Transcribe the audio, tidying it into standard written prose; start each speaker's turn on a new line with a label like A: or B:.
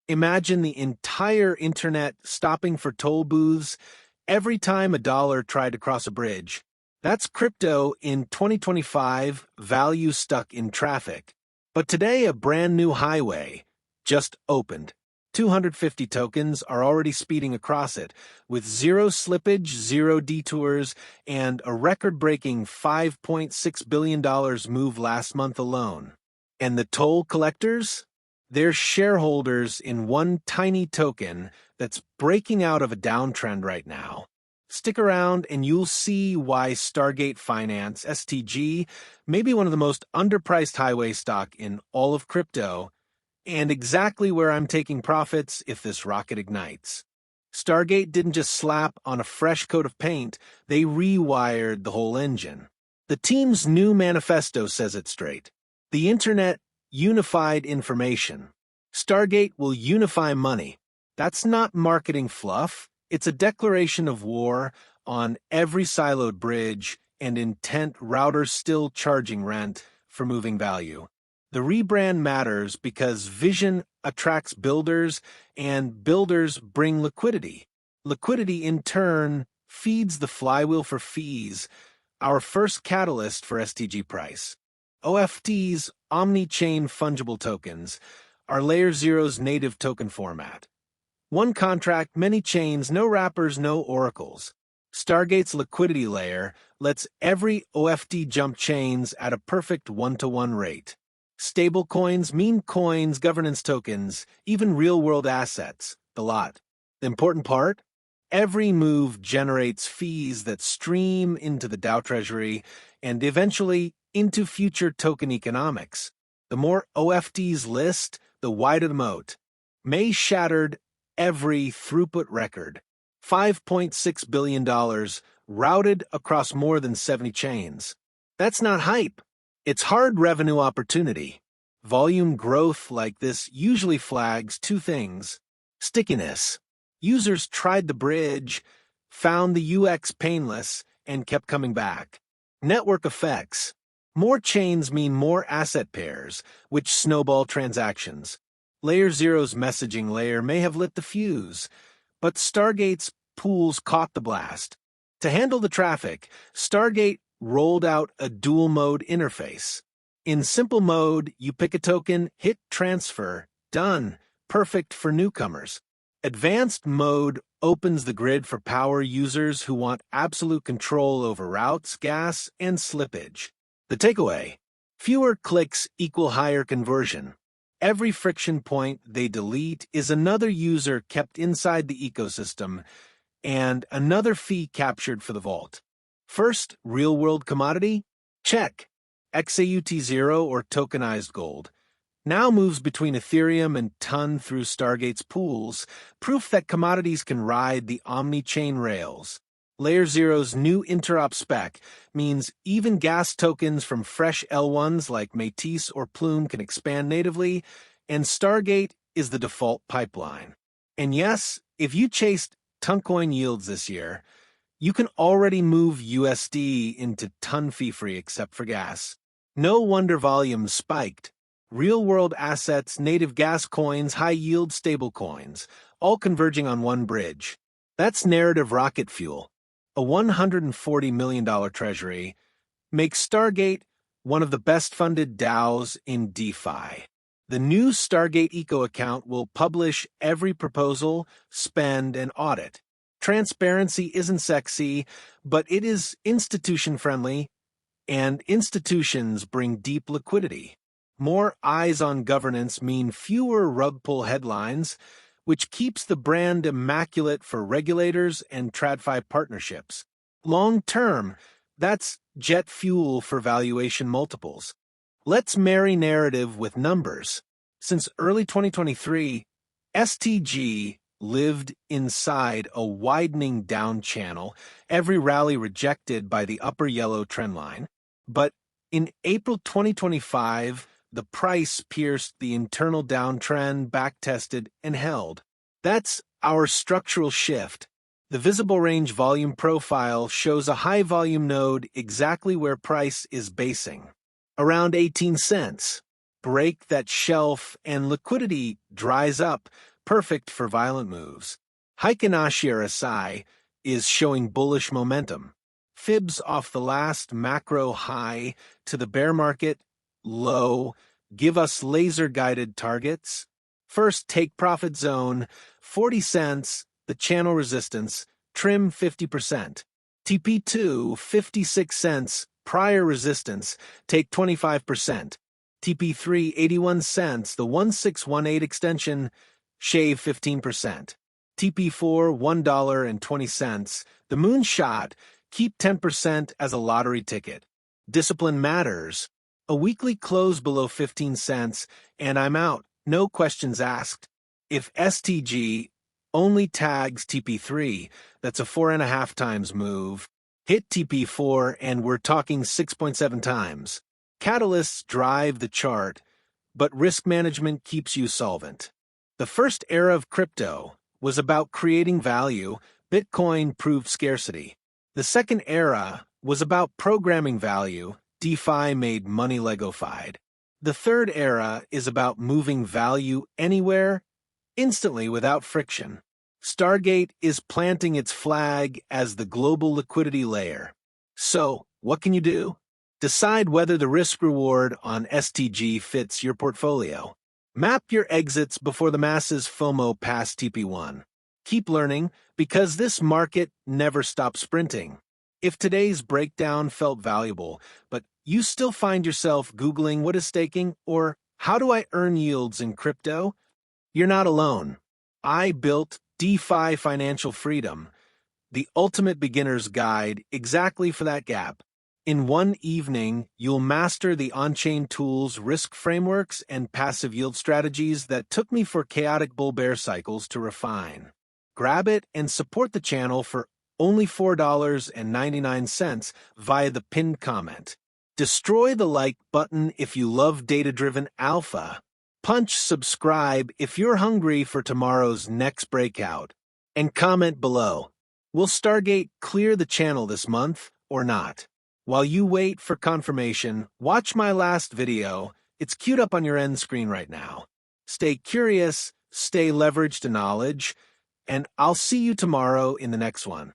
A: Imagine the entire internet stopping for toll booths every time a dollar tried to cross a bridge. That's crypto in 2025, value stuck in traffic. But today, a brand new highway just opened. 250 tokens are already speeding across it, with zero slippage, zero detours, and a record-breaking $5.6 billion move last month alone. And the toll collectors? They're shareholders in one tiny token that's breaking out of a downtrend right now. Stick around and you'll see why Stargate Finance, STG, may be one of the most underpriced highway stock in all of crypto, and exactly where I'm taking profits if this rocket ignites. Stargate didn't just slap on a fresh coat of paint, they rewired the whole engine. The team's new manifesto says it straight. The internet unified information. Stargate will unify money. That's not marketing fluff. It's a declaration of war on every siloed bridge and intent routers still charging rent for moving value. The rebrand matters because vision attracts builders, and builders bring liquidity. Liquidity, in turn, feeds the flywheel for fees, our first catalyst for STG price. OFTs, Omnichain fungible tokens, are LayerZero's native token format. One contract, many chains, no wrappers, no oracles. Stargate's liquidity layer lets every OFT jump chains at a perfect one-to-one rate. Stablecoins, meme coins, governance tokens, even real-world assets, the lot. The important part? Every move generates fees that stream into the DAO treasury and eventually into future token economics. The more OFTs list, the wider the moat. May shattered every throughput record. $5.6 billion routed across more than 70 chains. That's not hype. It's hard revenue opportunity. Volume growth like this usually flags two things. Stickiness. Users tried the bridge, found the UX painless, and kept coming back. Network effects. More chains mean more asset pairs, which snowball transactions. LayerZero's messaging layer may have lit the fuse, but Stargate's pools caught the blast. To handle the traffic, Stargate rolled out a dual-mode interface. In simple mode, you pick a token, hit transfer, done, perfect for newcomers. Advanced mode opens the grid for power users who want absolute control over routes, gas, and slippage. The takeaway: fewer clicks equal higher conversion. Every friction point they delete is another user kept inside the ecosystem and another fee captured for the vault. First, real-world commodity? Check. XAUT0 or tokenized gold. Now moves between Ethereum and TON through Stargate's pools, proof that commodities can ride the Omnichain rails. LayerZero's new interop spec means even gas tokens from fresh L1s like Métis or Plume can expand natively, and Stargate is the default pipeline. And yes, if you chased Toncoin yields this year, you can already move USD into ton fee-free except for gas. No wonder volume spiked. Real-world assets, native gas coins, high-yield stablecoins, all converging on one bridge. That's narrative rocket fuel. A $140 million treasury makes Stargate one of the best-funded DAOs in DeFi. The new Stargate Eco account will publish every proposal, spend, and audit. Transparency isn't sexy, but it is institution-friendly, and institutions bring deep liquidity. More eyes on governance mean fewer rug-pull headlines, which keeps the brand immaculate for regulators and TradFi partnerships. Long-term, that's jet fuel for valuation multiples. Let's marry narrative with numbers. Since early 2023, STG lived inside a widening down channel, every rally rejected by the upper yellow trendline. But in April 2025, the price pierced the internal downtrend, backtested, and held. That's our structural shift. The visible range volume profile shows a high-volume node exactly where price is basing, around 18 cents. Break that shelf and liquidity dries up, perfect for violent moves. Fibonacci RSI is showing bullish momentum. Fibs off the last macro high to the bear market low give us laser-guided targets. First, take profit zone, 40 cents, the channel resistance, trim 50%. TP2, 56 cents, prior resistance, take 25%. TP3, 81 cents, the 1618 extension, shave 15%. TP4, $1.20, the moonshot, keep 10% as a lottery ticket. Discipline matters. A weekly close below 15 cents, and I'm out. No questions asked. If STG only tags TP3, that's a 4.5 times move. Hit TP4, and we're talking 6.7 times. Catalysts drive the chart, but risk management keeps you solvent. The first era of crypto was about creating value. Bitcoin proved scarcity. The second era was about programming value. DeFi made money Legofied. The third era is about moving value anywhere, instantly without friction. Stargate is planting its flag as the global liquidity layer. So, what can you do? Decide whether the risk-reward on STG fits your portfolio. Map your exits before the masses FOMO past TP1. Keep learning, because this market never stops sprinting. If today's breakdown felt valuable, but you still find yourself Googling what is staking or how do I earn yields in crypto, you're not alone. I built DeFi Financial Freedom, the ultimate beginner's guide exactly for that gap. In one evening, you'll master the on-chain tools, risk frameworks, and passive yield strategies that took me for chaotic bull-bear cycles to refine. Grab it and support the channel for only $4.99 via the pinned comment. Destroy the like button if you love data-driven alpha. Punch subscribe if you're hungry for tomorrow's next breakout. And comment below. Will Stargate clear the channel this month or not? While you wait for confirmation, watch my last video. It's queued up on your end screen right now. Stay curious, stay leveraged to knowledge, and I'll see you tomorrow in the next one.